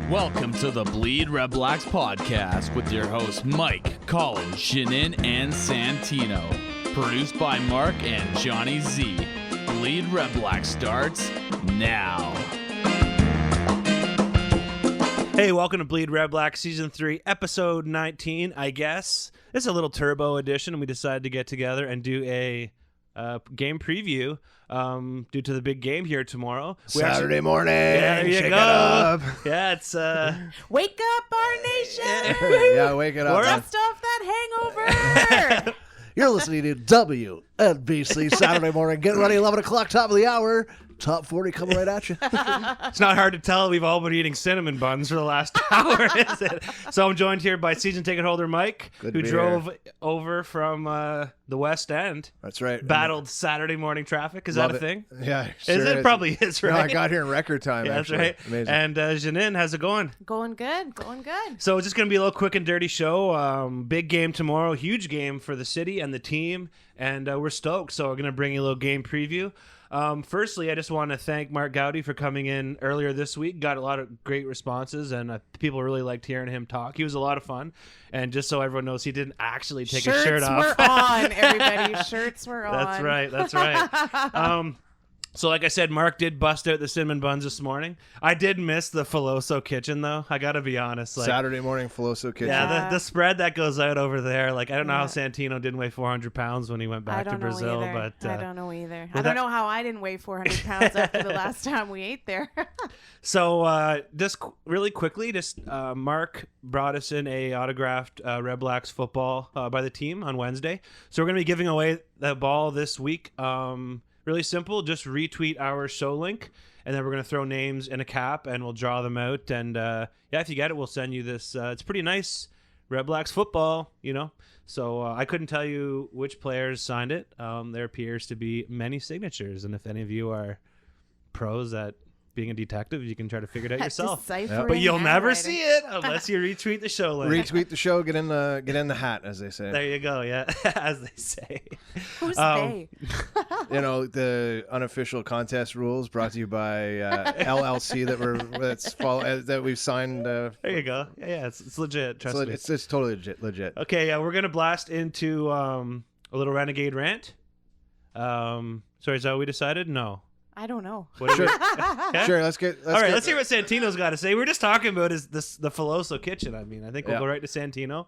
Welcome to the BleedRedblacks Podcast with your hosts Mike, Colin, Shinin, and Santino. Produced by Mark and Johnny Z. BleedRedblacks starts now. Hey, welcome to BleedRedblacks Season 3, Episode 19, I guess. It's a little turbo edition, and we decided to get together and do a game preview due to the big game here tomorrow. Saturday morning. Yeah, there you Shake go. it up. Yeah, it's Wake up, our nation! Yeah, wake it up. Dust off that hangover! You're listening to WNBC Saturday morning. Get ready, 11 o'clock, top of the hour. Top 40 coming right at you. it's not hard to tell we've all been eating cinnamon buns for the last hour, is it? So I'm joined here by season ticket holder Mike, who drove over from the West End. That's right. Battled Saturday morning traffic. Is that a thing? Yeah, sure is. It probably is, right? No, I got here in record time, yeah, actually. That's right. Amazing. And Janine, how's it going? Going good, going good. So it's just going to be a little quick and dirty show. Big game tomorrow. Huge game for the city and the team. And we're stoked. So we're going to bring you a little game preview. Firstly, I just want to thank Mark Gowdy for coming in earlier this week. Got a lot of great responses, and people really liked hearing him talk. He was a lot of fun. And just so everyone knows, he didn't actually take his shirt off. Shirts were on, everybody. Shirts were on. That's right. That's right. So like I said, Mark did bust out the cinnamon buns this morning. I did miss the Filoso kitchen, though. I got to be honest. Saturday morning Filoso kitchen. Yeah, the spread that goes out over there. Like, I don't know how Santino didn't weigh 400 pounds when he went back to Brazil. But I don't know either. I don't know how I didn't weigh 400 pounds after the last time we ate there. So just really quickly, Mark brought us in a autographed Red Blacks football by the team on Wednesday. So we're going to be giving away the ball this week. Really simple. Just retweet our show link, and then we're going to throw names in a cap, and we'll draw them out. And, if you get it, we'll send you this. It's pretty nice Red Blacks football, you know. So I couldn't tell you which players signed it. There appears to be many signatures, and if any of you are pros at being a detective, you can try to figure it out yourself. Yep. But you'll never see it unless you retweet the show link. Retweet the show, get in the hat, as they say. There you go, yeah, as they say. Who's they? The unofficial contest rules brought to you by LLC that we've signed. There you go. Yeah, it's legit. Trust me. It's totally legit. Okay, we're gonna blast into a little renegade rant. Sorry, is that what we decided? No. I don't know. Sure, let's hear what Santino's got to say. We were just talking about the Filoso kitchen. I mean, I think we'll go right to Santino.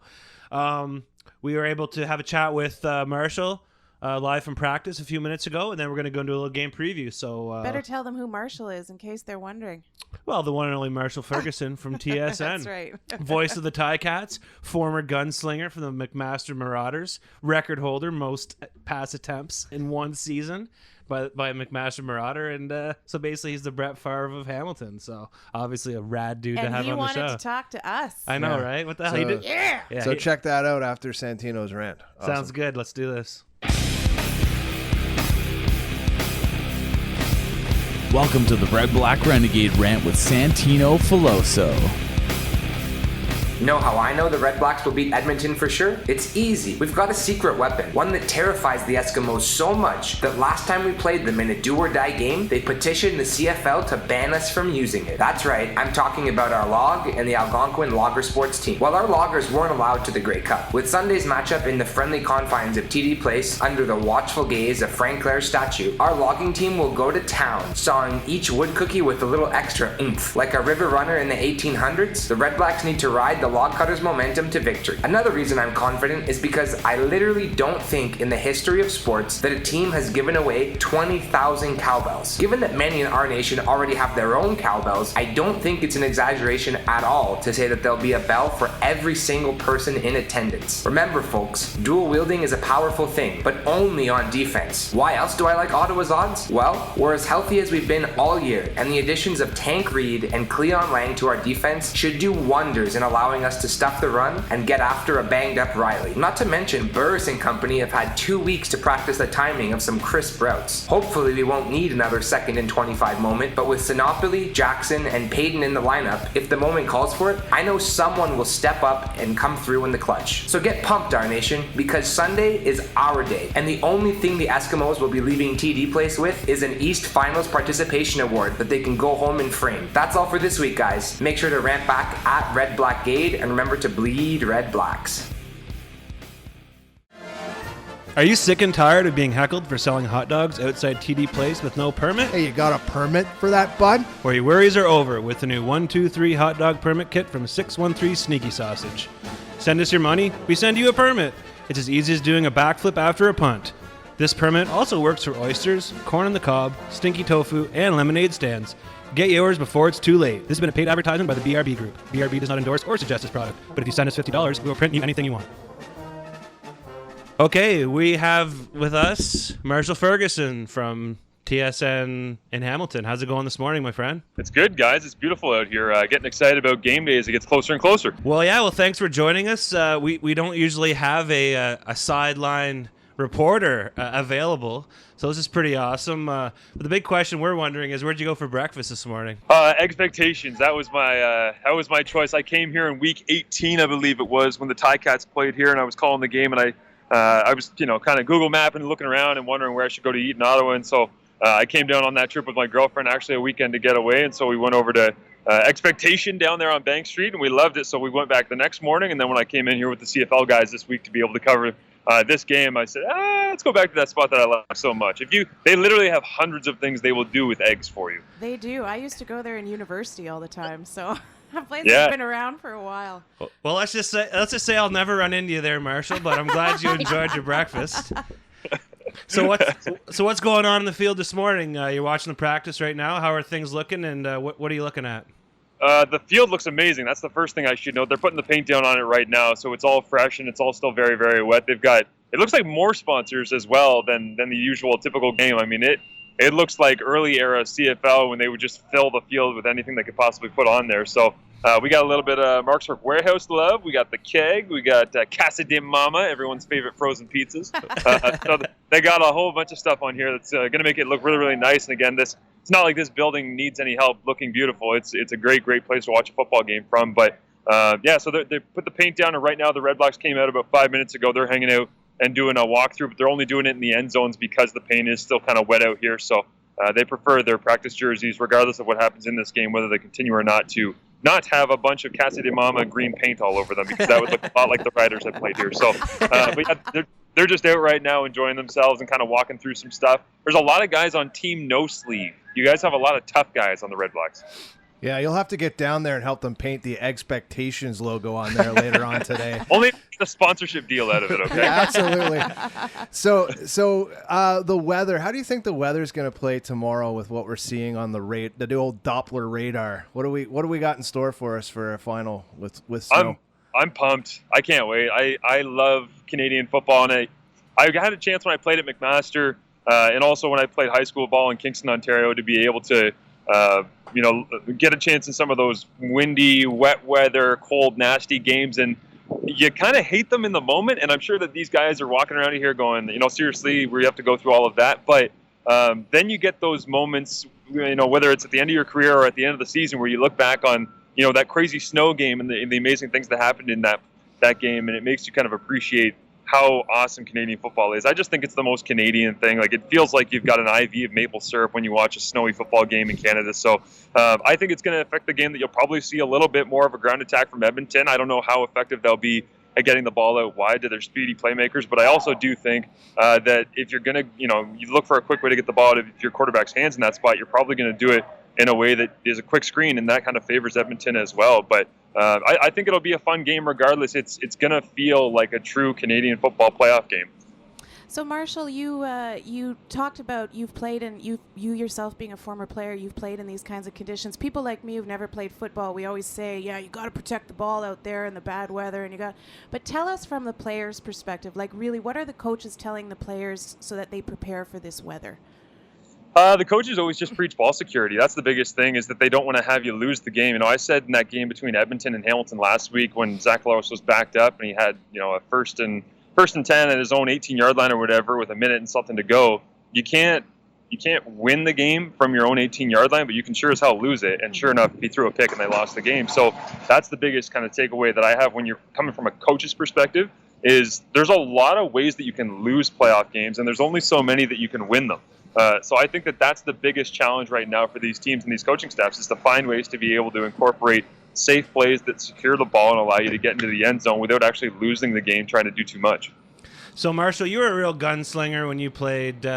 We were able to have a chat with Marshall live from practice a few minutes ago, and then we're going to go into a little game preview. So better tell them who Marshall is in case they're wondering. Well, the one and only Marshall Ferguson from TSN. That's right. Voice of the Ticats, former gunslinger from the McMaster Marauders, record holder, most pass attempts in one season by McMaster Marauder, and so basically he's the Brett Favre of Hamilton. So obviously a rad dude to have on the show. And he wanted to talk to us. I know, right? What the hell he did? Yeah. So check that out after Santino's rant. Awesome. Sounds good. Let's do this. Welcome to the Red Black Renegade Rant with Santino Filoso. Know how I know the Red Blacks will beat Edmonton for sure? It's easy. We've got a secret weapon, one that terrifies the Eskimos so much that last time we played them in a do-or-die game, they petitioned the CFL to ban us from using it. That's right, I'm talking about our log and the Algonquin Logger Sports team. Well, our loggers weren't allowed to the Grey Cup. With Sunday's matchup in the friendly confines of TD Place under the watchful gaze of Frank Clair's statue, our logging team will go to town, sawing each wood cookie with a little extra oomph. Like a river runner in the 1800s, the Red Blacks need to ride the log cutters' momentum to victory. Another reason I'm confident is because I literally don't think in the history of sports that a team has given away 20,000 cowbells. Given that many in our nation already have their own cowbells, I don't think it's an exaggeration at all to say that there'll be a bell for every single person in attendance. Remember folks, dual wielding is a powerful thing, but only on defense. Why else do I like Ottawa's odds? Well, we're as healthy as we've been all year, and the additions of Tank Reed and Cleon Lang to our defense should do wonders in allowing allowing us to stuff the run and get after a banged-up Riley. Not to mention, Burris and company have had 2 weeks to practice the timing of some crisp routes. Hopefully we won't need another 2nd and 25 moment, but with Sinopoli, Jackson, and Payton in the lineup, if the moment calls for it, I know someone will step up and come through in the clutch. So get pumped, our nation, because Sunday is our day, and the only thing the Eskimos will be leaving TD Place with is an East Finals participation award that they can go home and frame. That's all for this week, guys. Make sure to rant back at Red Blackade, and remember to bleed Red Blacks. Are you sick and tired of being heckled for selling hot dogs outside TD Place with no permit? Hey, you got a permit for that, bud? Or your worries are over with the new 123 hot dog permit kit from 613 Sneaky Sausage. Send us your money, we send you a permit. It's as easy as doing a backflip after a punt. This permit also works for oysters, corn on the cob, stinky tofu, and lemonade stands. Get yours before it's too late. This has been a paid advertisement by the BRB Group. BRB does not endorse or suggest this product, but if you send us $50, we will print you anything you want. Okay, we have with us Marshall Ferguson from TSN in Hamilton. How's it going this morning, my friend? It's good, guys. It's beautiful out here. Getting excited about game day as it gets closer and closer. Well, thanks for joining us. We don't usually have a sideline reporter available, so this is pretty awesome. But the big question we're wondering is, where'd you go for breakfast this morning? Expectations. That was my choice. I came here in week 18, I believe it was, when the Ticats played here, and I was calling the game, and I was, kind of Google mapping and looking around and wondering where I should go to eat in Ottawa. And so I came down on that trip with my girlfriend, actually a weekend to get away. And so we went over to Expectation down there on Bank Street, and we loved it. So we went back the next morning. And then when I came in here with the CFL guys this week to be able to cover this game, I said, let's go back to that spot that I love so much. They literally have hundreds of things they will do with eggs for you. They do. I used to go there in university all the time, so a place that's been around for a while. Well, let's just say I'll never run into you there, Marshall, but I'm glad you enjoyed your breakfast. So what's going on in the field this morning? You're watching the practice right now. How are things looking, and what are you looking at? The field looks amazing. That's the first thing I should note. They're putting the paint down on it right now, so it's all fresh and it's all still very, very wet. They've got, it looks like more sponsors as well than the usual typical game. I mean, it looks like early era CFL when they would just fill the field with anything they could possibly put on there. So we got a little bit of Mark's Work Warehouse love. We got the keg. We got Casa de Mama, everyone's favorite frozen pizzas. So they got a whole bunch of stuff on here that's going to make it look really, really nice. And again, it's not like this building needs any help looking beautiful. It's a great place to watch a football game from. But so they put the paint down, and right now the Red Blacks came out about 5 minutes ago. They're hanging out and doing a walkthrough, but they're only doing it in the end zones because the paint is still kind of wet out here. So they prefer their practice jerseys, regardless of what happens in this game, whether they continue or not, to not have a bunch of Casa de Mama green paint all over them, because that would look a lot like the Riders that played here. So but yeah, they're just out right now enjoying themselves and kind of walking through some stuff. There's a lot of guys on Team No Sleeve. You guys have a lot of tough guys on the Red Blacks. Yeah, you'll have to get down there and help them paint the Expectations logo on there later on today. Only a sponsorship deal out of it, okay? Yeah, absolutely. So the weather. How do you think the weather's going to play tomorrow with what we're seeing on the new old Doppler radar? What do we got in store for us for a final with snow? I'm pumped. I can't wait. I love Canadian football, and I had a chance when I played at McMaster, and also when I played high school ball in Kingston, Ontario, to be able to get a chance in some of those windy, wet weather, cold, nasty games. And you kind of hate them in the moment. And I'm sure that these guys are walking around here going, seriously, we have to go through all of that. But then you get those moments, whether it's at the end of your career or at the end of the season, where you look back on, that crazy snow game and the amazing things that happened in that game. And it makes you kind of appreciate how awesome Canadian football is. I just think it's the most Canadian thing. Like, it feels like you've got an IV of maple syrup when you watch a snowy football game in Canada. So I think it's going to affect the game, that you'll probably see a little bit more of a ground attack from Edmonton. I don't know how effective they'll be at getting the ball out wide to their speedy playmakers, but I also do think that if you're going to, you look for a quick way to get the ball out of your quarterback's hands in that spot, you're probably going to do it in a way that is a quick screen, and that kind of favors Edmonton as well. But I think it'll be a fun game regardless. It's going to feel like a true Canadian football playoff game. So, Marshall, you talked about you've played, and you yourself being a former player, you've played in these kinds of conditions. People like me who've never played football, we always say, yeah, you got to protect the ball out there in the bad weather, but tell us from the player's perspective, like, really, what are the coaches telling the players so that they prepare for this weather? The coaches always just preach ball security. That's the biggest thing, is that they don't want to have you lose the game. I said in that game between Edmonton and Hamilton last week when Zach Loris was backed up and he had, a first and 10 at his own 18-yard line or whatever with a minute and something to go. You can't win the game from your own 18-yard line, but you can sure as hell lose it. And sure enough, he threw a pick and they lost the game. So that's the biggest kind of takeaway that I have when you're coming from a coach's perspective, is there's a lot of ways that you can lose playoff games, and there's only so many that you can win them. So I think that that's the biggest challenge right now for these teams and these coaching staffs, is to find ways to be able to incorporate safe plays that secure the ball and allow you to get into the end zone without actually losing the game trying to do too much. So, Marshall, you were a real gunslinger when you played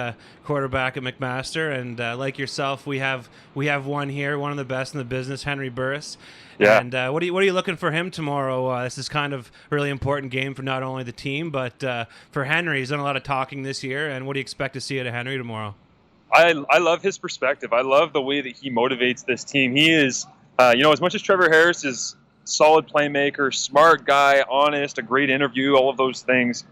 quarterback at McMaster, and like yourself, we have one here, one of the best in the business, Henry Burris. Yeah. And what are you looking for him tomorrow? This is kind of a really important game for not only the team, but for Henry. He's done a lot of talking this year, and what do you expect to see out of Henry tomorrow? I love his perspective. I love the way that he motivates this team. He is, as much as Trevor Harris is solid playmaker, smart guy, honest, a great interview, all of those things,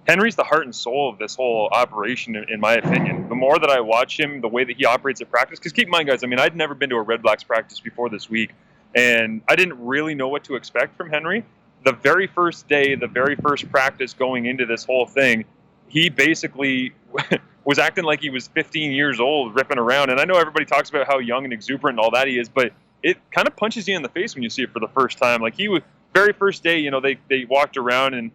Henry's the heart and soul of this whole operation, in my opinion. The more that I watch him, the way that he operates at practice, because keep in mind, guys, I'd never been to a Red Blacks practice before this week, and I didn't really know what to expect from Henry. The very first day, the very first practice going into this whole thing, he basically was acting like he was 15 years old, ripping around. And I know everybody talks about how young and exuberant and all that he is, but it kind of punches you in the face when you see it for the first time. Like, he was, very first day, they walked around and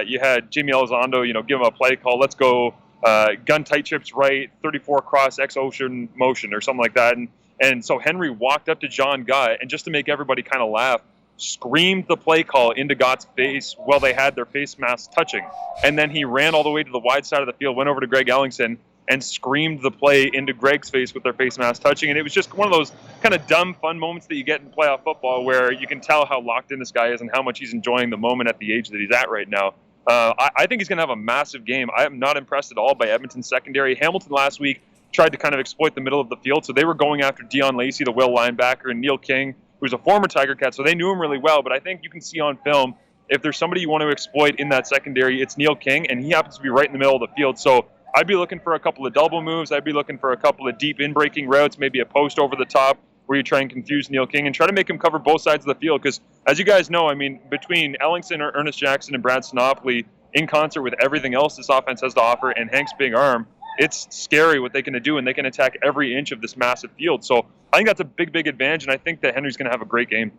you had Jimmy Elizondo, give him a play call. Let's go gun tight trips right, 34 cross X ocean motion or something like that. And so Henry walked up to John Gutt, and just to make everybody kind of laugh, screamed the play call into Gott's face while they had their face masks touching. And then he ran all the way to the wide side of the field, went over to Greg Ellingson, and screamed the play into Greg's face with their face masks touching. And it was just one of those kind of dumb, fun moments that you get in playoff football, where you can tell how locked in this guy is and how much he's enjoying the moment at the age that he's at right now. I think he's going to have a massive game. I am not impressed at all by Edmonton's secondary. Hamilton last week tried to kind of exploit the middle of the field, so they were going after Dion Lacey, the Will linebacker, and Neil King, who's a former Tiger Cat, so they knew him really well. But I think you can see on film, if there's somebody you want to exploit in that secondary, it's Neil King, and he happens to be right in the middle of the field. So I'd be looking for a couple of double moves. I'd be looking for a couple of deep in-breaking routes, maybe a post over the top where you try and confuse Neil King and try to make him cover both sides of the field. Because, as you guys know, between Ellingson, Ernest Jackson, and Brad Sinopoli, in concert with everything else this offense has to offer, and Hank's big arm, it's scary what they can do, and they can attack every inch of this massive field. So I think that's a big, big advantage, and I think that Henry's going to have a great game.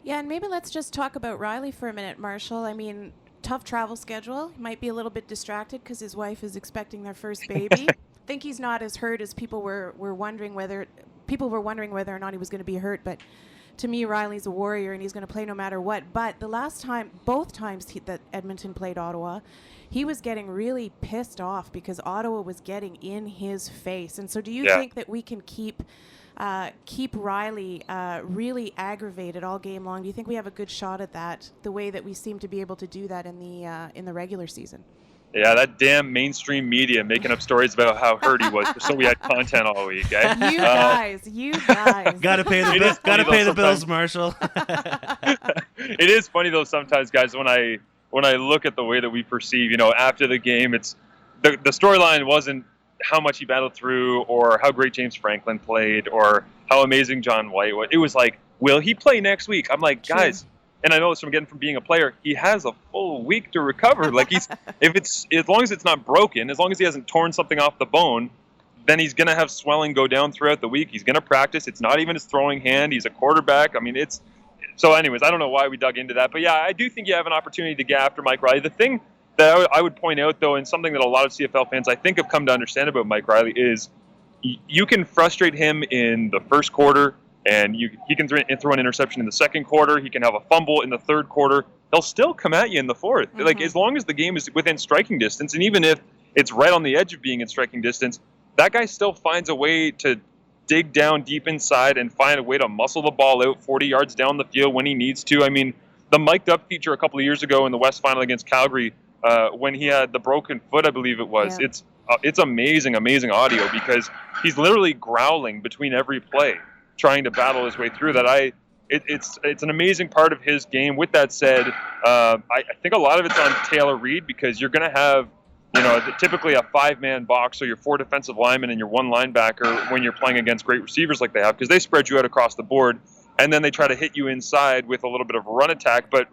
Yeah, and maybe let's just talk about Riley for a minute, Marshall. Tough travel schedule. He might be a little bit distracted because his wife is expecting their first baby. I think he's not as hurt as people were wondering whether or not he was going to be hurt. But to me, Riley's a warrior, and he's going to play no matter what. But both times that Edmonton played Ottawa, he was getting really pissed off because Ottawa was getting in his face. And so do you think that we can keep Riley really aggravated all game long? Do you think we have a good shot at that, the way that we seem to be able to do that in the regular season? Yeah, that damn mainstream media making up stories about how hurt he was, so we had content all week. Eh? You guys. Gotta pay the bills, Marshall. It is funny though sometimes, guys, when I look at the way that we perceive, after the game, it's the storyline wasn't how much he battled through or how great James Franklin played or how amazing John White was. It was like, will he play next week? I'm like, guys, and I know this from being a player, he has a full week to recover. Like, as long as it's not broken, as long as he hasn't torn something off the bone, then he's going to have swelling go down throughout the week. He's going to practice. It's not even his throwing hand. He's a quarterback. So anyways, I don't know why we dug into that. But yeah, I do think you have an opportunity to get after Mike Riley. The thing that I would point out, though, and something that a lot of CFL fans I think have come to understand about Mike Riley is you can frustrate him in the first quarter, and he can throw an interception in the second quarter. He can have a fumble in the third quarter. He'll still come at you in the fourth. Mm-hmm. Like, as long as the game is within striking distance, and even if it's right on the edge of being in striking distance, that guy still finds a way to dig down deep inside and find a way to muscle the ball out 40 yards down the field when he needs to. The mic'd up feature a couple of years ago in the West Final against Calgary, when he had the broken foot, I believe it was. Yeah. It's amazing audio because he's literally growling between every play, trying to battle his way through that. It's an amazing part of his game. With that said, I think a lot of it's on Taylor Reed because you're going to have typically a 5-man box, so your 4 defensive linemen and your 1 linebacker when you're playing against great receivers like they have, because they spread you out across the board, and then they try to hit you inside with a little bit of a run attack. But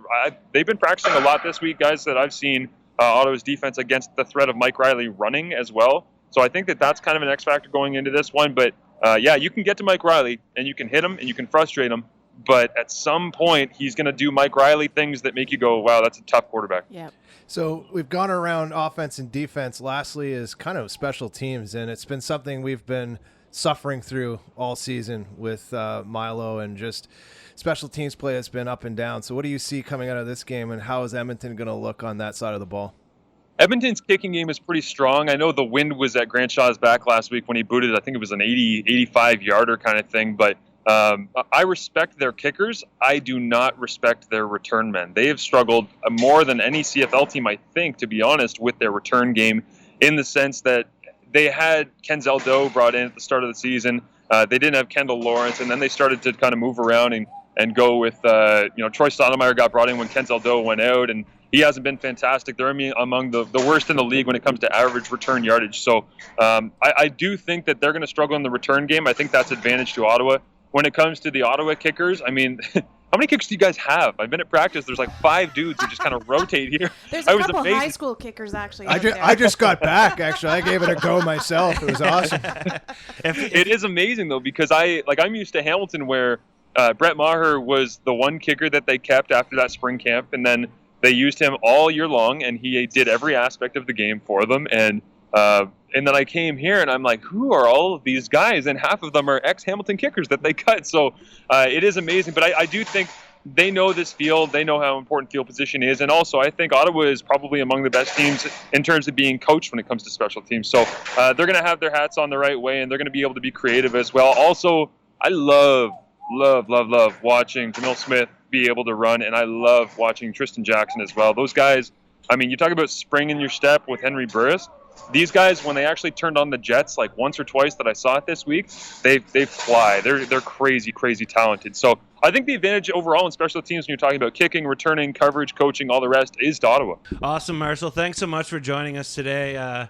they've been practicing a lot this week, guys, that I've seen Ottawa's defense against the threat of Mike Riley running as well. So I think that that's kind of an X factor going into this one. But you can get to Mike Riley and you can hit him and you can frustrate him. But at some point, he's going to do Mike Riley things that make you go, wow, that's a tough quarterback. Yeah. So we've gone around offense and defense. Lastly is kind of special teams, and it's been something we've been suffering through all season with Milo, and just special teams play has been up and down. So what do you see coming out of this game, and how is Edmonton going to look on that side of the ball? Edmonton's kicking game is pretty strong. I know the wind was at Grant Shaw's back last week when he booted. I think it was an 85-yarder kind of thing, but I respect their kickers. I do not respect their return men. They have struggled more than any CFL team, I think, to be honest, with their return game, in the sense that they had Kenzel Doe brought in at the start of the season. They didn't have Kendall Lawrence, and then they started to kind of move around and go with, Troy Stoudemire got brought in when Kenzel Doe went out, and he hasn't been fantastic. They're among the worst in the league when it comes to average return yardage. So I do think that they're going to struggle in the return game. I think that's advantage to Ottawa. When it comes to the Ottawa kickers, I mean, how many kickers do you guys have? I've been at practice. There's like 5 dudes who just kind of rotate here. There's a couple high school kickers, actually. I just got back, actually. I gave it a go myself. It was awesome. It is amazing, though, because I'm used to Hamilton, where Brett Maher was the one kicker that they kept after that spring camp, and then they used him all year long, and he did every aspect of the game for them. And then I came here, and I'm like, who are all of these guys? And half of them are ex-Hamilton kickers that they cut. So it is amazing. But I do think they know this field. They know how important field position is. And also, I think Ottawa is probably among the best teams in terms of being coached when it comes to special teams. So they're going to have their hats on the right way, and they're going to be able to be creative as well. Also, I love watching Jamil Smith be able to run, and I love watching Tristan Jackson as well. Those guys, I mean, you talk about spring in your step with Henry Burris. These guys, when they actually turned on the jets, like once or twice that I saw it this week, they fly. They're crazy talented. So I think the advantage overall in special teams, when you're talking about kicking, returning, coverage, coaching, all the rest, is to Ottawa. Awesome, Marshall. Thanks so much for joining us today.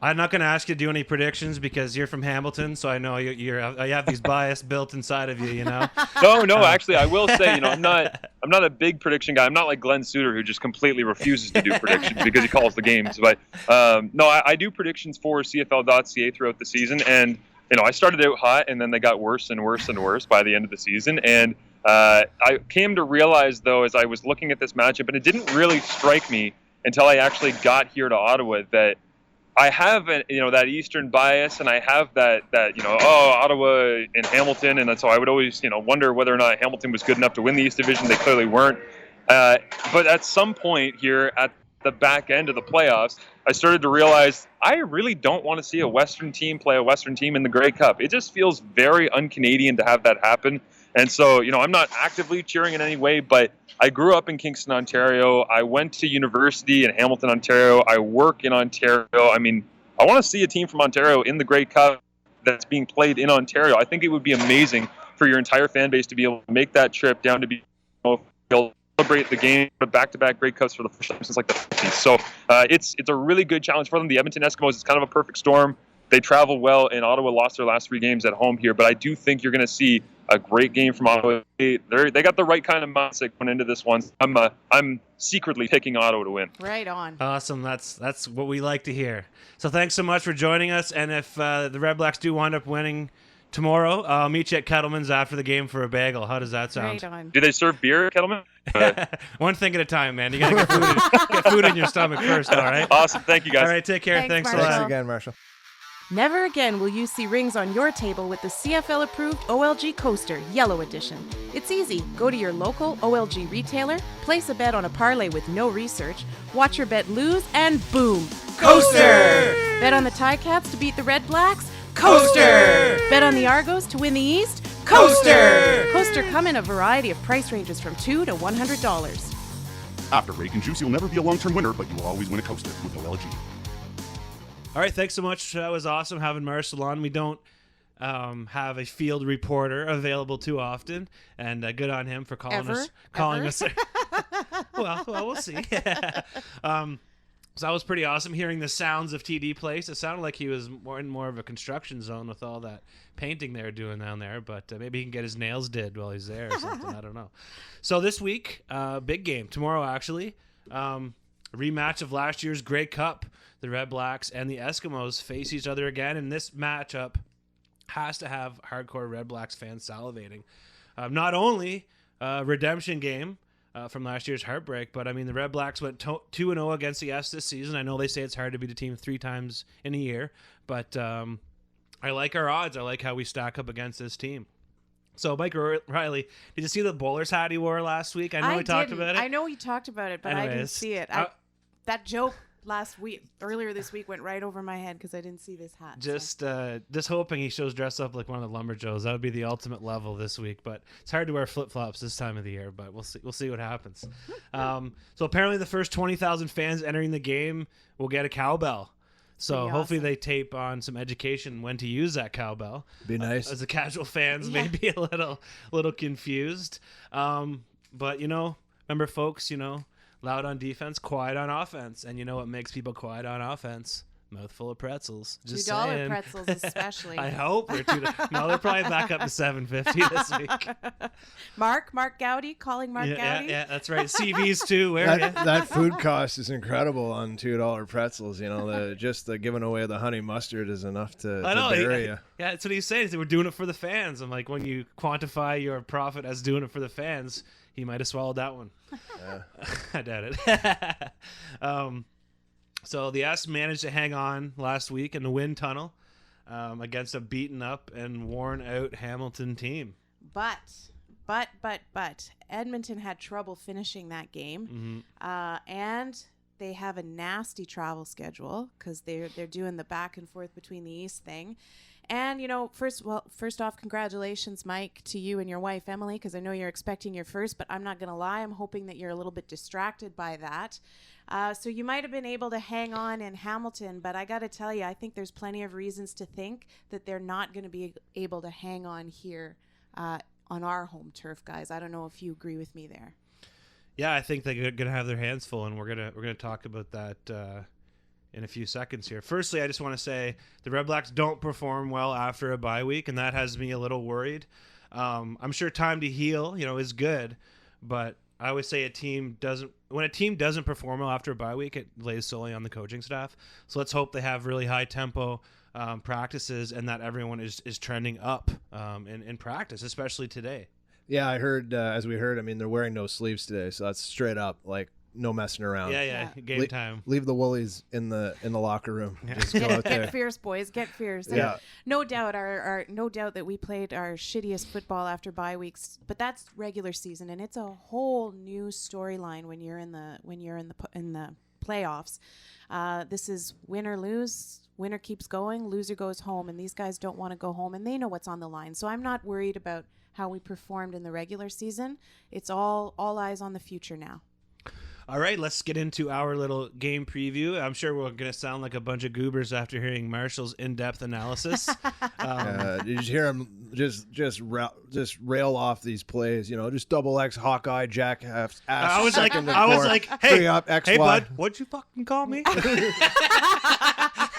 I'm not going to ask you to do any predictions because you're from Hamilton, so I know you have these bias built inside of you, you know? No, actually, I will say, I'm not a big prediction guy. I'm not like Glenn Suter, who just completely refuses to do predictions because he calls the games. But no, I do predictions for CFL.ca throughout the season, and I started out hot, and then they got worse and worse and worse by the end of the season. And I came to realize, though, as I was looking at this matchup, and it didn't really strike me until I actually got here to Ottawa, that I have that Eastern bias, and I have that Ottawa and Hamilton, and so I would always wonder whether or not Hamilton was good enough to win the East Division. They clearly weren't. But at some point here at the back end of the playoffs, I started to realize I really don't want to see a Western team play a Western team in the Grey Cup. It just feels very un-Canadian to have that happen. And so, I'm not actively cheering in any way, but I grew up in Kingston, Ontario. I went to university in Hamilton, Ontario. I work in Ontario. I mean, I want to see a team from Ontario in the Grey Cup that's being played in Ontario. I think it would be amazing for your entire fan base to be able to make that trip down to be able to celebrate the game, back-to-back Grey Cups for the first time since like the 50s. So it's a really good challenge for them. The Edmonton Eskimos is kind of a perfect storm. They travel well, and Ottawa lost their last 3 games at home here. But I do think you're going to see a great game from Ottawa. They got the right kind of mindset going into this one. I'm secretly picking Ottawa to win. Right on. Awesome. That's what we like to hear. So thanks so much for joining us. And if the Red Blacks do wind up winning tomorrow, I'll meet you at Kettleman's after the game for a bagel. How does that sound? Right on. Do they serve beer at Kettleman? One thing at a time, man. You got to get food in your stomach first, all right? Awesome. Thank you, guys. All right, take care. Thanks, a Marshall. lot. Thanks again, Marshall. Never again will you see rings on your table with the CFL-approved OLG Coaster Yellow Edition. It's easy. Go to your local OLG retailer, place a bet on a parlay with no research, watch your bet lose, and boom! Coaster! Bet on the Ticats to beat the Red Blacks? Coaster! Bet on the Argos to win the East? Coaster! Coaster come in a variety of price ranges from $2 to $100. After Rake and Juice, you'll never be a long-term winner, but you will always win a coaster with OLG. All right, thanks so much. That was awesome having Marshall on. We don't have a field reporter available too often, and good on him for calling us. Well, we'll see. So that was pretty awesome hearing the sounds of TD Place. It sounded like he was more of a construction zone with all that painting they're doing down there, but maybe he can get his nails did while he's there or something. I don't know. So this week, big game. Tomorrow, actually. Rematch of last year's Grey Cup. The Red Blacks and the Eskimos face each other again, and this matchup has to have hardcore Red Blacks fans salivating. Not only redemption game from last year's heartbreak, but I mean the Red Blacks went 2-0 against the S this season. I know they say it's hard to beat a team 3 times in a year, but I like our odds. I like how we stack up against this team. So Mike Riley, did you see the bowler's hat he wore last week? I know we talked about it. I know he talked about it, but I didn't see it. That joke earlier this week went right over my head because I didn't see this hat. Just hoping he shows dress up like one of the Lumberjos. That would be the ultimate level this week. But it's hard to wear flip flops this time of the year. But we'll see what happens. So apparently the first 20,000 fans entering the game will get a cowbell. So hopefully they tape on some education when to use that cowbell. Be nice. As the casual fans may be a little confused. But remember folks, loud on defense, quiet on offense. And you know what makes people quiet on offense? Mouthful of pretzels. Just $2 saying. pretzels especially. I hope they're $2. No, they're probably back up to $7.50 this week. Mark Gowdy, calling Mark Gowdy. Yeah, that's right. CVs too. That food cost is incredible on $2 pretzels. Just the giving away the honey mustard is enough to bury you. Yeah, that's what he's saying. We're doing it for the fans. I'm like, when you quantify your profit as doing it for the fans, he might have swallowed that one. I doubt it. So the S managed to hang on last week in the wind tunnel against a beaten up and worn out Hamilton team. But Edmonton had trouble finishing that game, and they have a nasty travel schedule because they're doing the back and forth between the East thing. And, first off, congratulations, Mike, to you and your wife, Emily, because I know you're expecting your first, but I'm not going to lie. I'm hoping that you're a little bit distracted by that. So you might have been able to hang on in Hamilton, but I got to tell you, I think there's plenty of reasons to think that they're not going to be able to hang on here on our home turf, guys. I don't know if you agree with me there. Yeah, I think they're going to have their hands full, and we're gonna talk about that in a few seconds here. Firstly, I just want to say the Red Blacks don't perform well after a bye week, and that has me a little worried. I'm sure time to heal, is good, but I always say when a team doesn't perform well after a bye week, it lays solely on the coaching staff. So let's hope they have really high tempo practices and that everyone is trending up in practice, especially today. Yeah, I heard, as we heard, they're wearing no sleeves today, so that's straight up, like, no messing around. Yeah. Game time. Leave the woolies in the locker room. Yeah. Just go out there. Get fierce, boys. Get fierce. Yeah. No doubt no doubt that we played our shittiest football after bye weeks, but that's regular season, and it's a whole new storyline when you're in the playoffs. This is win or lose. Winner keeps going, loser goes home, and these guys don't want to go home, and they know what's on the line. So I'm not worried about how we performed in the regular season. It's all eyes on the future now. All right, let's get into our little game preview. I'm sure we're going to sound like a bunch of goobers after hearing Marshall's in-depth analysis. Did you hear him just rail off these plays? Just double X Hawkeye Jack ass. I was like, hey, up, X, hey, y. bud, what'd you fucking call me?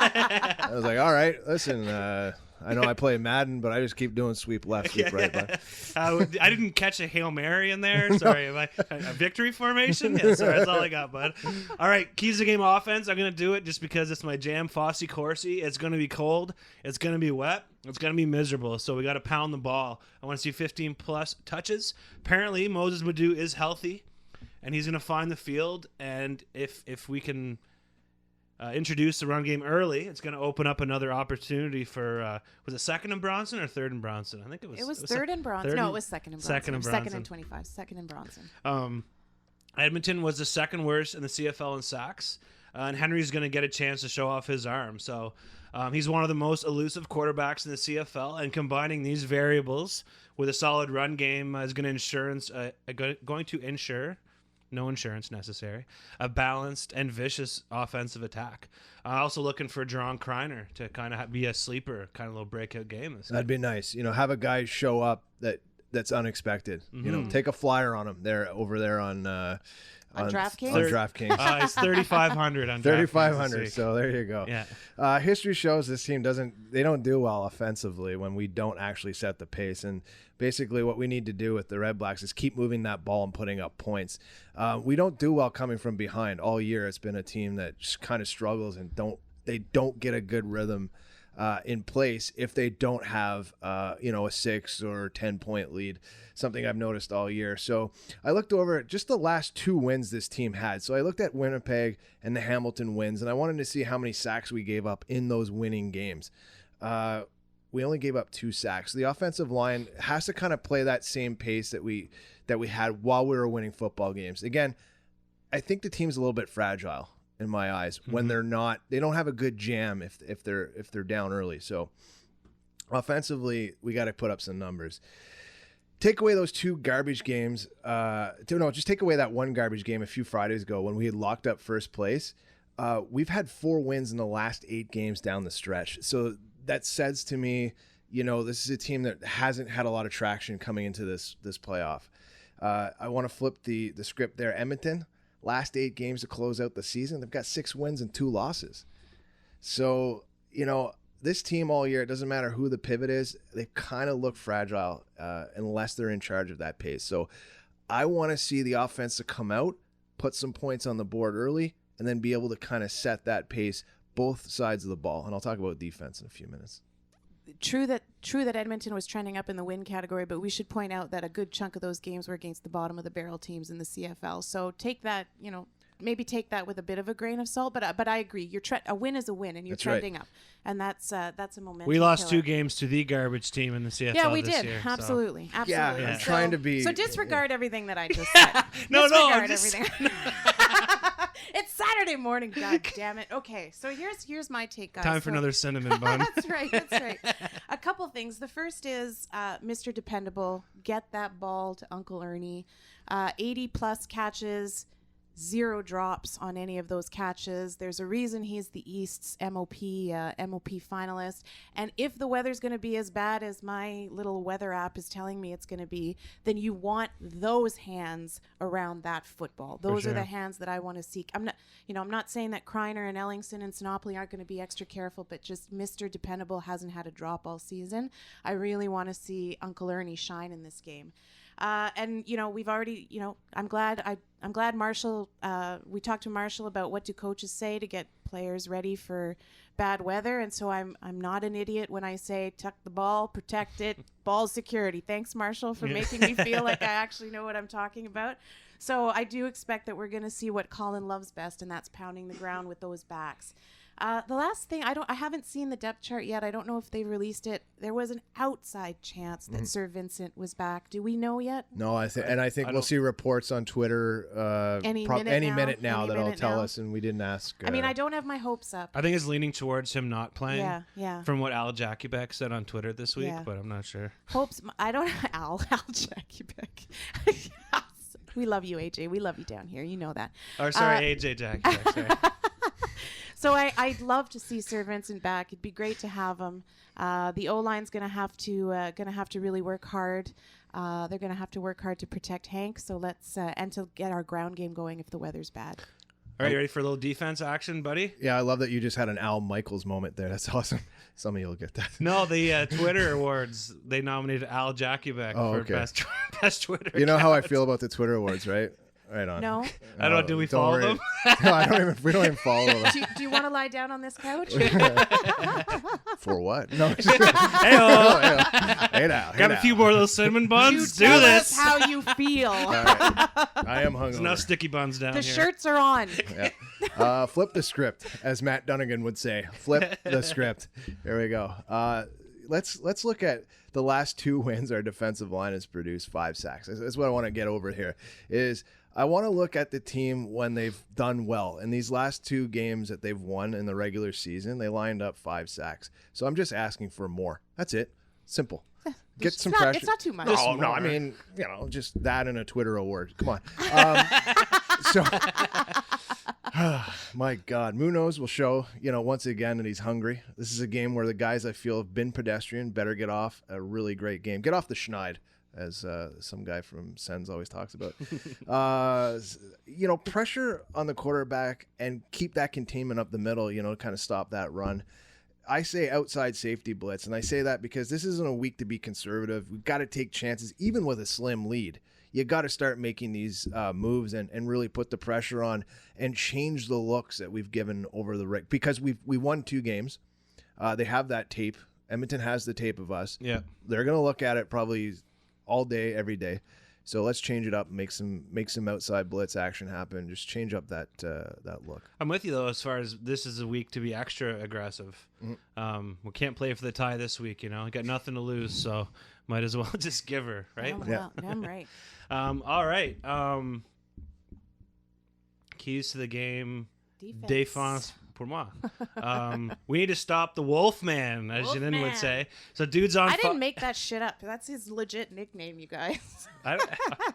I was like, all right, listen. I know I play Madden, but I just keep doing sweep left, sweep right. But I didn't catch a Hail Mary in there. Sorry. Am I a victory formation? Yeah, sorry. That's all I got, bud. All right. Keys to game offense. I'm going to do it just because it's my jam. Fossey Corsi. It's going to be cold. It's going to be wet. It's going to be miserable. So we got to pound the ball. I want to see 15 plus touches. Apparently, Moses Madu is healthy, and he's going to find the field. And if we can introduce the run game early, it's going to open up another opportunity for was it second and Bronson or third and Bronson? I think it was third and Bronson. No, it was second and Bronson. Second and 25. Second and Bronson. Edmonton was the second worst in the CFL in sacks, and Henry's going to get a chance to show off his arm. So he's one of the most elusive quarterbacks in the CFL, and combining these variables with a solid run game is going to ensure no insurance necessary, a balanced and vicious offensive attack. Also looking for Jerron Kreiner to kind of be a sleeper, kind of little breakout game. That'd be nice. Have a guy show up that's unexpected. Take a flyer on him over there on On DraftKings? On DraftKings. It's 3,500 on DraftKings. 3,500. So there you go. Yeah. History shows this team don't do well offensively when we don't actually set the pace. And basically what we need to do with the Red Blacks is keep moving that ball and putting up points. We don't do well coming from behind all year. It's been a team that just kind of struggles and don't get a good rhythm in place if they don't have a 6 or 10 point lead, something I've noticed all year. So I looked over at just the last 2 wins this team had. So I looked at Winnipeg and the Hamilton wins, and I wanted to see how many sacks we gave up in those winning games. We only gave up 2 sacks. The offensive line has to kind of play that same pace that we had while we were winning football games. Again, I think the team's a little bit fragile in my eyes when they don't have a good jam if they're down early. So offensively, we got to put up some numbers. Take away those 2 garbage games. Just take away that 1 garbage game a few Fridays ago when we had locked up first place. We've had 4 wins in the last 8 games down the stretch. So that says to me, this is a team that hasn't had a lot of traction coming into this playoff. I want to flip the script there. Edmonton, last 8 games to close out the season, they've got 6 wins and 2 losses. So, this team all year, it doesn't matter who the pivot is, they kind of look fragile unless they're in charge of that pace. So I want to see the offense to come out, put some points on the board early, and then be able to kind of set that pace both sides of the ball. And I'll talk about defense in a few minutes. True that Edmonton was trending up in the win category, but we should point out that a good chunk of those games were against the bottom of the barrel teams in the CFL. So take that, maybe take that with a bit of a grain of salt. But I agree, a win is a win, and you're trending up, and that's a momentum. We lost killer. 2 games to the garbage team in the CFL. Yeah, we this did. year, Absolutely. so. Absolutely. Yeah, I'm trying to be. So disregard everything that I just said. No, Everything. It's Saturday morning, god damn it. Okay, so here's my take, guys. Time for another cinnamon bun. That's right. A couple things. The first is Mr. Dependable. Get that ball to Uncle Ernie. 80 plus catches, 0 drops on any of those catches. There's a reason he's the East's MOP finalist. And if the weather's going to be as bad as my little weather app is telling me it's going to be, then you want those hands around that football. Those are the hands that I want to seek. I'm not saying that Kreiner and Ellingson and Sinopoli aren't going to be extra careful, but just Mr. Dependable hasn't had a drop all season. I really want to see Uncle Ernie shine in this game. And we've already, I'm glad Marshall, we talked to Marshall about what do coaches say to get players ready for bad weather. And so I'm not an idiot when I say tuck the ball, protect it, ball security. Thanks, Marshall, for making me feel like I actually know what I'm talking about. So I do expect that we're going to see what Colin loves best, and that's pounding the ground with those backs. The last thing, I haven't seen the depth chart yet. I don't know if they released it. There was an outside chance that Sir Vincent was back. Do we know yet? No, I think we'll see reports on Twitter any minute now that'll tell us, and we didn't ask. I don't have my hopes up. I think it's leaning towards him not playing. Yeah. From what Al Jakubek said on Twitter this week, but I'm not sure. Hopes. I don't. Al Jakubek. We love you, AJ. We love you down here. You know that. Or sorry, AJ Jakubek. Sorry. So I'd love to see Sir Vincent back. It'd be great to have him. The O-line's gonna have to really work hard. They're gonna have to work hard to protect Hank. So let's and to get our ground game going if the weather's bad. All right, you ready for a little defense action, buddy? Yeah, I love that you just had an Al Michaels moment there. That's awesome. Some of you will get that. No, the Twitter awards, they nominated Al Jakubek for best Twitter. You know how I feel about the Twitter awards, right? Right on. No. I don't know. Do we follow them? No, we don't even follow them. Do you want to lie down on this couch? For what? No. Hey now. Got a few more little cinnamon buns. You Do tell this. us how you feel. All right. I am hungover. There's no sticky buns down The here. shirts are on. Yeah. Flip the script, as Matt Dunnigan would say. Flip the script. There we go. Let's look at the last 2 wins our defensive line has produced 5 sacks. That's what I want to get over here. I want to look at the team when they've done well. In these last 2 games that they've won in the regular season, they lined up 5 sacks. So I'm just asking for more. That's it. Simple. Get some pressure. It's not too much. No, I mean, just that and a Twitter award. Come on. My God, Munoz will show, once again that he's hungry. This is a game where the guys I feel have been pedestrian better get off a really great game. Get off the schneid. as some guy from Sens always talks about. Pressure on the quarterback and keep that containment up the middle, to kind of stop that run. I say outside safety blitz, and I say that because this isn't a week to be conservative. We've got to take chances, even with a slim lead. You got to start making these moves and really put the pressure on and change the looks that we've given over the rig. Because we won 2 games. They have that tape. Edmonton has the tape of us. Yeah, they're going to look at it probably all day, every day. So let's change it up, make some outside blitz action happen. Just change up that look. I'm with you though, as far as this is a week to be extra aggressive. We can't play for the tie this week. We got nothing to lose, so might as well just give her, right? Well, I'm right. All right. Keys to the game. Défense pour moi. We need to stop the Wolfman, as Janine would say. So dude's on. I didn't make that shit up. That's his legit nickname, you guys.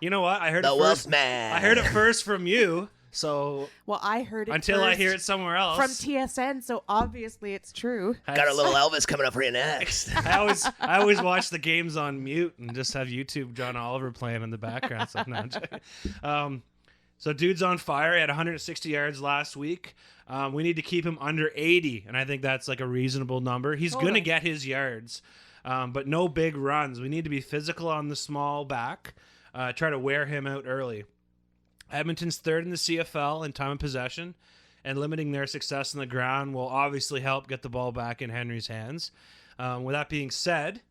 You know what? I heard the it first. Wolfman. I heard it first from you. So I heard it until I hear it somewhere else from TSN. So obviously it's true. Got a little Elvis coming up for you next. I always watch the games on mute and just have YouTube John Oliver playing in the background. So, no, I'm joking. So dude's on fire. He had 160 yards last week. We need to keep him under 80, and I think that's like a reasonable number. He's going to get his yards, but no big runs. We need to be physical on the small back, try to wear him out early. Edmonton's 3rd in the CFL in time of possession, and limiting their success on the ground will obviously help get the ball back in Henry's hands. With that being said,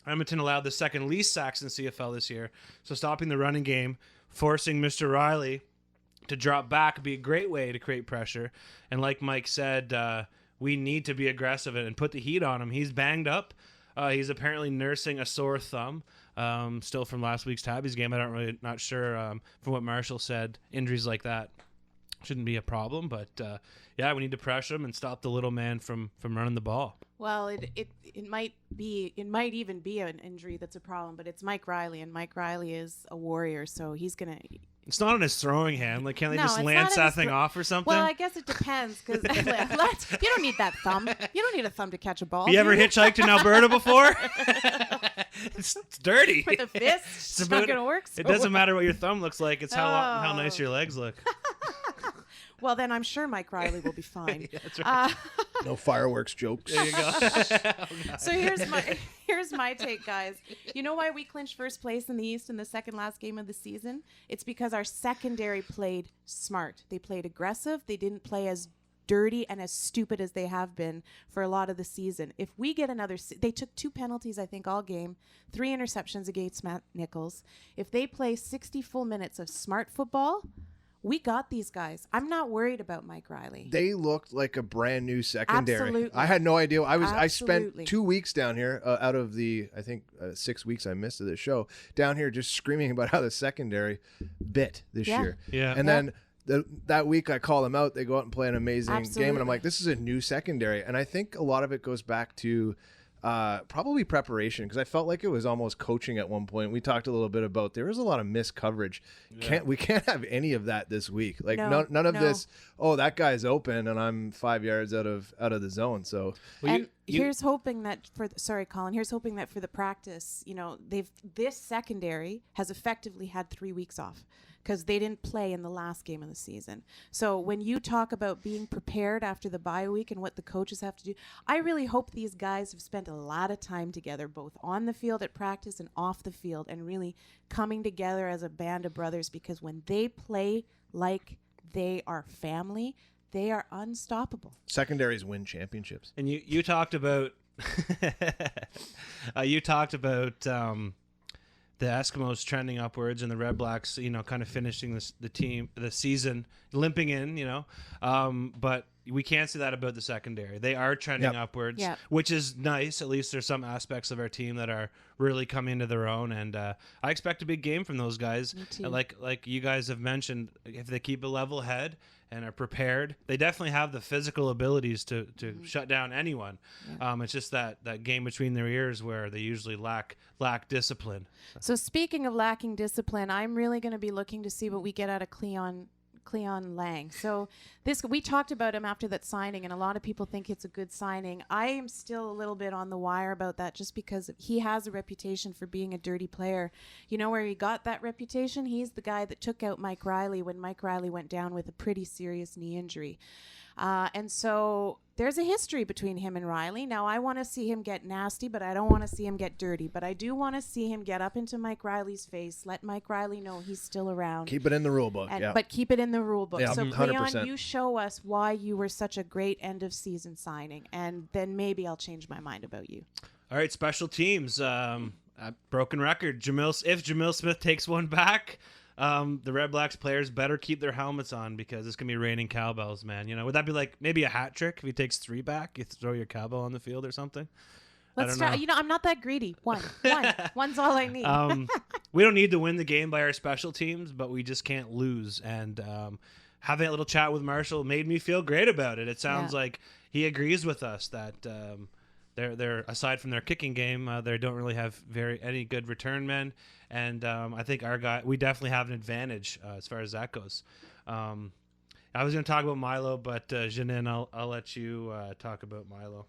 Edmonton allowed the 2nd least sacks in CFL this year, so stopping the running game, forcing Mr. Riley to drop back would be a great way to create pressure. And like Mike said, we need to be aggressive and put the heat on him. He's banged up. He's apparently nursing a sore thumb, still from last week's Tabbies game. Not sure from what Marshall said. Injuries like that shouldn't be a problem, but we need to pressure him and stop the little man from running the ball. Well, it might even be an injury that's a problem, but it's Mike Riley, and Mike Riley is a warrior, so he's gonna. It's not on his throwing hand. Like, can't they just lance that thing off or something? Well, I guess it depends, because you don't need that thumb. You don't need a thumb to catch a ball. You ever hitchhiked in Alberta before? It's dirty. With a fist, it's not gonna work. It doesn't matter what your thumb looks like. It's how nice your legs look. Well, then I'm sure Mike Riley will be fine. Yeah, that's right. No fireworks jokes. There you go. So here's my take, guys. You know why we clinched first place in the East in the second last game of the season? It's because our secondary played smart. They played aggressive. They didn't play as dirty and as stupid as they have been for a lot of the season. If we get another, they took 2 penalties, I think, all game, 3 interceptions against Matt Nichols. If they play 60 full minutes of smart football, we got these guys. I'm not worried about Mike Riley. They looked like a brand new secondary. Absolutely. I had no idea. I Absolutely. spent 2 weeks down here out of the 6 weeks I missed of this show down here just screaming about how the secondary bit this year. Yeah. And then that week I call them out. They go out and play an amazing Absolutely. game, and I'm like, this is a new secondary. And I think a lot of it goes back to probably preparation, because I felt like it was almost coaching at one point. We talked a little bit about there was a lot of missed coverage. Yeah. We can't have any of that this week. Like none of No. this. Oh, that guy's open and I'm 5 yards out of the zone. So Here's hoping that Colin. Here's hoping that for the practice, this secondary has effectively had 3 weeks off, because they didn't play in the last game of the season. So when you talk about being prepared after the bye week and what the coaches have to do, I really hope these guys have spent a lot of time together, both on the field at practice and off the field, and really coming together as a band of brothers, because when they play like they are family, they are unstoppable. secondaries win championships. And you talked about the Eskimos trending upwards and the Red Blacks, kind of finishing the season limping in, but we can't say that about the secondary. They are trending upwards, which is nice. At least there's some aspects of our team that are really coming into their own, and I expect a big game from those guys. Me too. And like you guys have mentioned, if they keep a level head and are prepared, they definitely have the physical abilities to shut down anyone. Yeah. It's just that game between their ears where they usually lack discipline. So speaking of lacking discipline, I'm really going to be looking to see what we get out of Cleon Cleon Lang. So we talked about him after that signing, and a lot of people think it's a good signing. I am still a little bit on the wire about that, just because he has a reputation for being a dirty player. You know where he got that reputation? He's the guy that took out Mike Riley when Mike Riley went down with a pretty serious knee injury. And so there's a history between him and Riley. Now, I want to see him get nasty, but I don't want to see him get dirty. But I do want to see him get up into Mike Riley's face, let Mike Riley know he's still around. Keep it in the rule book. But keep it in the rule book. Yeah, so, 100%. Cleon, you show us why you were such a great end-of-season signing, and then maybe I'll change my mind about you. All right, special teams. Broken record. If Jamil Smith takes one back, the Red Blacks players better keep their helmets on, because it's going to be raining cowbells, man. Would that be like maybe a hat trick if he takes 3 back? You throw your cowbell on the field or something? Let's try. I'm not that greedy. One's all I need. We don't need to win the game by our special teams, but we just can't lose. And having a little chat with Marshall made me feel great about it. It sounds like he agrees with us that they're aside from their kicking game, they don't really have any good return men. And I think we definitely have an advantage as far as that goes. I was going to talk about Milo, but Janine, I'll let you talk about Milo.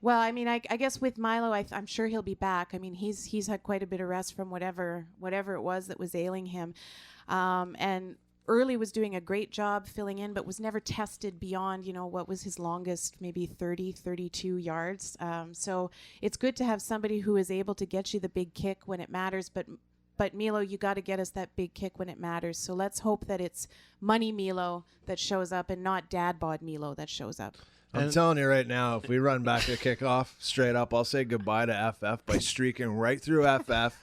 Well, I mean, I guess with Milo, I'm sure he'll be back. I mean, he's had quite a bit of rest from whatever it was that was ailing him. And Early was doing a great job filling in, but was never tested beyond, what was his longest, maybe 30, 32 yards. So it's good to have somebody who is able to get you the big kick when it matters. But Milo, you got to get us that big kick when it matters. So let's hope that it's Money Milo that shows up and not Dad Bod Milo that shows up. I'm telling you right now, if we run back a kickoff straight up, I'll say goodbye to FF by streaking right through FF,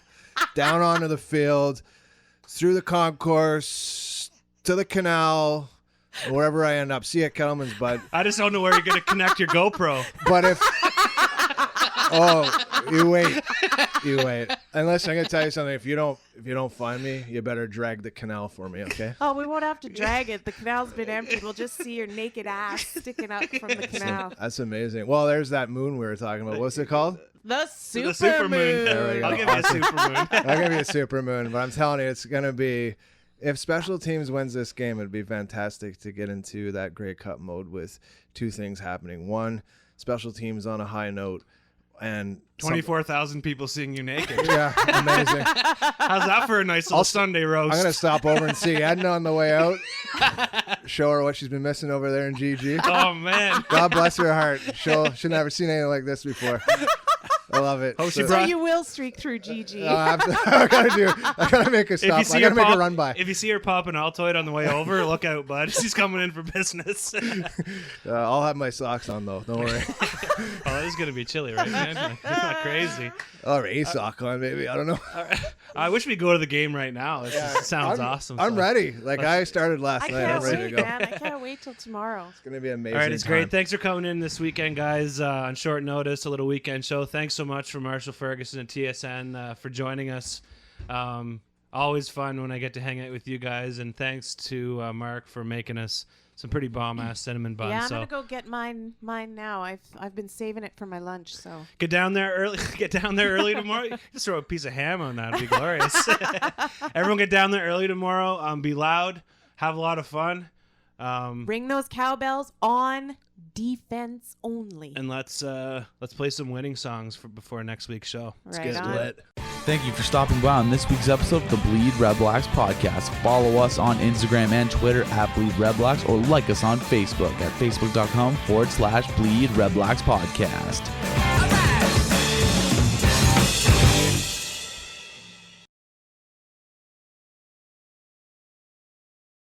down onto the field, through the concourse, to the canal, wherever I end up. See you at Kelman's, bud. I just don't know where you're going to connect your GoPro. But if... you wait. Unless I'm going to tell you something. If you don't find me, you better drag the canal for me, okay? Oh, we won't have to drag it. The canal's been emptied. We'll just see your naked ass sticking up from the canal. That's amazing. Well, there's that moon we were talking about. What's it called? The super moon. There we go. I'll give you a super moon. I'll give you a super moon. But I'm telling you, it's going to be... If special teams wins this game, it'd be fantastic to get into that Grey Cup mode with two things happening. One, special teams on a high note, and 24,000 people seeing you naked. Yeah, amazing. How's that for a nice little Sunday roast? I'm going to stop over and see Edna on the way out. Show her what she's been missing over there in GG. Oh, man. God bless her heart. She'll never seen anything like this before. I love it. So you will streak through GG. I gotta make a stop. I gotta make a run by. If you see her pop an Altoid on the way over, look out, bud. She's coming in for business. I'll have my socks on though. Don't worry. Oh, it is gonna be chilly, right, man? It's not crazy. Or a sock on, maybe. I don't know. I wish we'd go to the game right now. It sounds awesome. I'm ready. I started last night. I'm ready to go. Man. I can't wait till tomorrow. It's gonna be amazing. All right, it's great. Thanks for coming in this weekend, guys. On short notice, a little weekend show. Thanks so much for Marshall Ferguson and TSN for joining us. Always fun when I get to hang out with you guys, and thanks to Mark for making us some pretty bomb-ass cinnamon buns. Yeah, I'm gonna go get mine now. I've been saving it for my lunch. So get down there early. Get down there early tomorrow. Just throw a piece of ham on that. It'd be glorious. Everyone, get down there early tomorrow. Be loud. Have a lot of fun. Ring those cowbells on defense only. And let's play some winning songs before next week's show. Let's get lit. Thank you for stopping by on this week's episode of the Bleed Red Blacks Podcast. Follow us on Instagram and Twitter at Bleed Red Blacks, or like us on Facebook at facebook.com/Bleed Red Blacks Podcast.